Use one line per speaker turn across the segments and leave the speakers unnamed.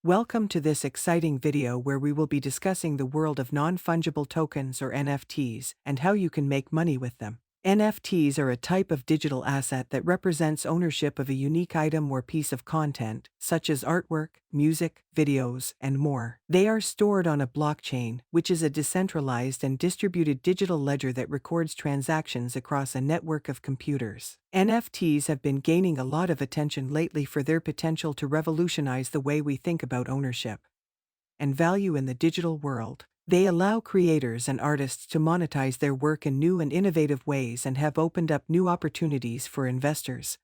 Welcome to this exciting video where we will be discussing the world of non-fungible tokens or NFTs and how you can make money with them. NFTs are a type of digital asset that represents ownership of a unique item or piece of content, such as artwork, music, videos, and more. They are stored on a blockchain, which is a decentralized and distributed digital ledger that records transactions across a network of computers. NFTs have been gaining a lot of attention lately for their potential to revolutionize the way we think about ownership and value in the digital world. They allow creators and artists to monetize their work in new and innovative ways and have opened up new opportunities for investors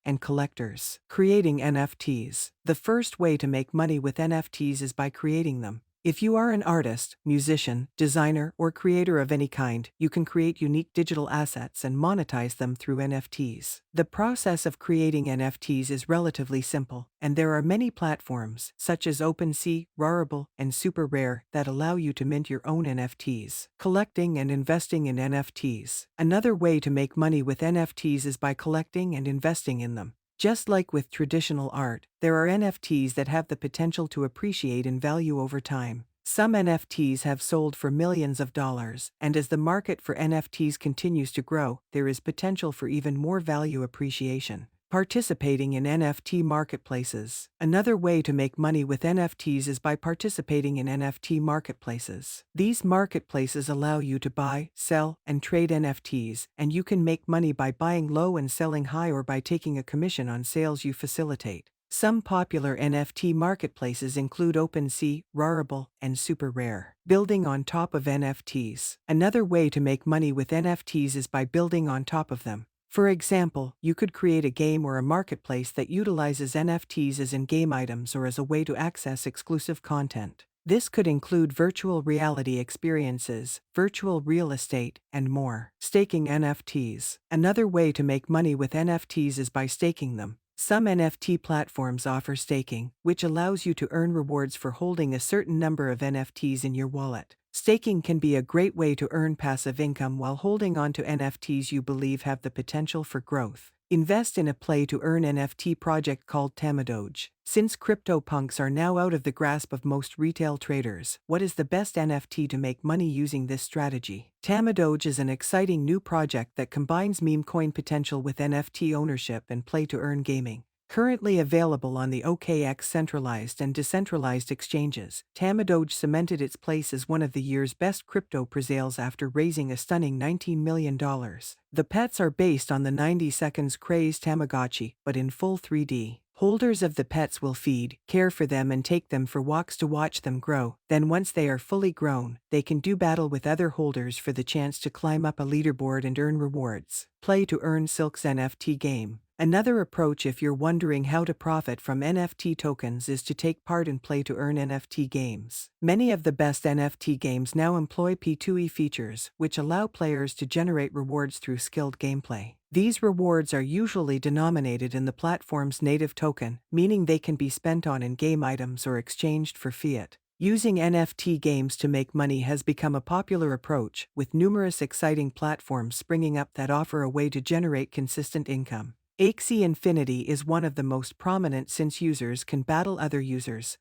and collectors. Creating NFTs. The first way to make money with NFTs is by creating them. If you are an artist, musician, designer, or creator of any kind, you can create unique digital assets and monetize them through NFTs. The process of creating NFTs is relatively simple, and there are many platforms, such as OpenSea, Rarible, and SuperRare, that allow you to mint your own NFTs. Collecting and investing in NFTs. Another way to make money with NFTs is by collecting and investing in them. Just like with traditional art, there are NFTs that have the potential to appreciate in value over time. Some NFTs have sold for millions of dollars, and as the market for NFTs continues to grow, there is potential for even more value appreciation. Participating in NFT marketplaces. Another way to make money with NFTs is by participating in NFT marketplaces. These marketplaces allow you to buy, sell, and trade NFTs, and you can make money by buying low and selling high or by taking a commission on sales you facilitate. Some popular NFT marketplaces include OpenSea, Rarible, and SuperRare. Building on top of NFTs. Another way to make money with NFTs is by building on top of them. For example, you could create a game or a marketplace that utilizes NFTs as in-game items or as a way to access exclusive content. This could include virtual reality experiences, virtual real estate, and more. Staking NFTs. Another way to make money with NFTs is by staking them. Some NFT platforms offer staking, which allows you to earn rewards for holding a certain number of NFTs in your wallet. Staking can be a great way to earn passive income while holding on to NFTs you believe have the potential for growth. Invest in a play-to-earn NFT project called Tamadoge. Since CryptoPunks are now out of the grasp of most retail traders, what is the best NFT to make money using this strategy? Tamadoge is an exciting new project that combines meme coin potential with NFT ownership and play-to-earn gaming. Currently available on the OKX centralized and decentralized exchanges, Tamadoge cemented its place as one of the year's best crypto presales after raising a stunning $19 million. The pets are based on the 90 seconds craze Tamagotchi, but in full 3D. Holders of the pets will feed, care for them and take them for walks to watch them grow. Then once they are fully grown, they can do battle with other holders for the chance to climb up a leaderboard and earn rewards. Play to earn Silk's NFT game. Another approach if you're wondering how to profit from NFT tokens is to take part in play-to-earn NFT games. Many of the best NFT games now employ P2E features, which allow players to generate rewards through skilled gameplay. These rewards are usually denominated in the platform's native token, meaning they can be spent on in-game items or exchanged for fiat. Using NFT games to make money has become a popular approach, with numerous exciting platforms springing up that offer a way to generate consistent income. Axie Infinity is one of the most prominent since users can battle other users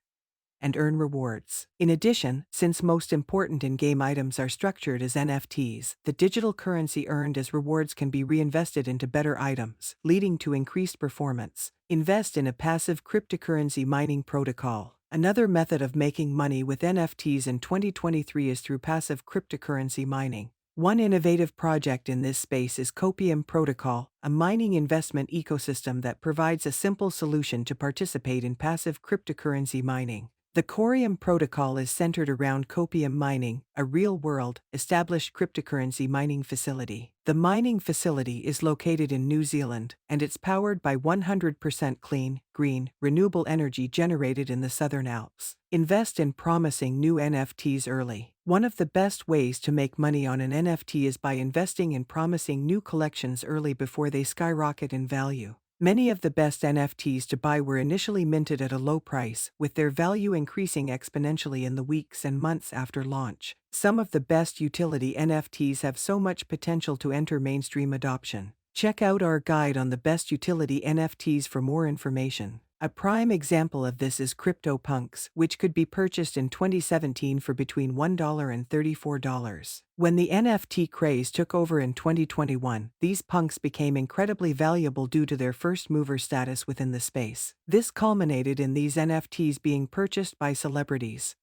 and earn rewards. In addition, since most important in-game items are structured as NFTs, the digital currency earned as rewards can be reinvested into better items, leading to increased performance. Invest in a passive cryptocurrency mining protocol. Another method of making money with NFTs in 2023 is through passive cryptocurrency mining. One innovative project in this space is Copium Protocol, a mining investment ecosystem that provides a simple solution to participate in passive cryptocurrency mining. The Corium protocol is centered around Copium mining, a real-world, established cryptocurrency mining facility. The mining facility is located in New Zealand, and it's powered by 100% clean, green, renewable energy generated in the Southern Alps. Invest in promising new NFTs early. One of the best ways to make money on an NFT is by investing in promising new collections early before they skyrocket in value. Many of the best NFTs to buy were initially minted at a low price, with their value increasing exponentially in the weeks and months after launch. Some of the best utility NFTs have so much potential to enter mainstream adoption. Check out our guide on the best utility NFTs for more information. A prime example of this is CryptoPunks, which could be purchased in 2017 for between $1 and $34. When the NFT craze took over in 2021, these punks became incredibly valuable due to their first-mover status within the space. This culminated in these NFTs being purchased by celebrities.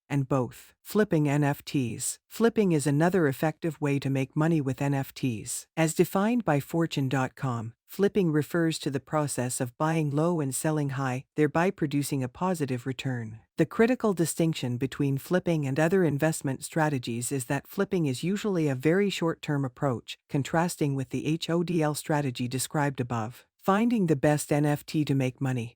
And both. Flipping NFTs. Flipping is another effective way to make money with NFTs. As defined by Fortune.com, flipping refers to the process of buying low and selling high, thereby producing a positive return. The critical distinction between flipping and other investment strategies is that flipping is usually a very short-term approach, contrasting with the HODL strategy described above. Finding the best NFT to make money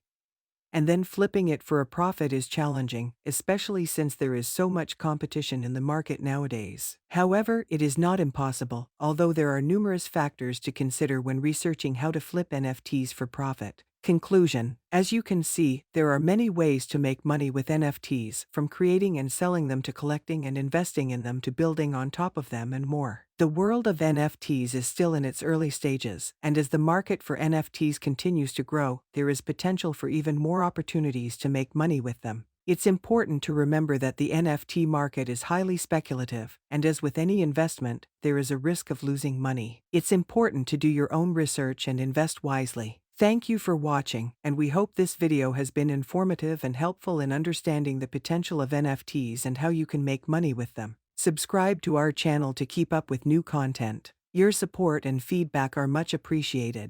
and then flipping it for a profit is challenging, especially since there is so much competition in the market nowadays. However, it is not impossible, although there are numerous factors to consider when researching how to flip NFTs for profit. Conclusion: as you can see, there are many ways to make money with NFTs, from creating and selling them to collecting and investing in them to building on top of them and more. The world of NFTs is still in its early stages, and as the market for NFTs continues to grow, there is potential for even more opportunities to make money with them. It's important to remember that the NFT market is highly speculative, and as with any investment, there is a risk of losing money. It's important to do your own research and invest wisely. Thank you for watching, and we hope this video has been informative and helpful in understanding the potential of NFTs and how you can make money with them. Subscribe to our channel to keep up with new content. Your support and feedback are much appreciated.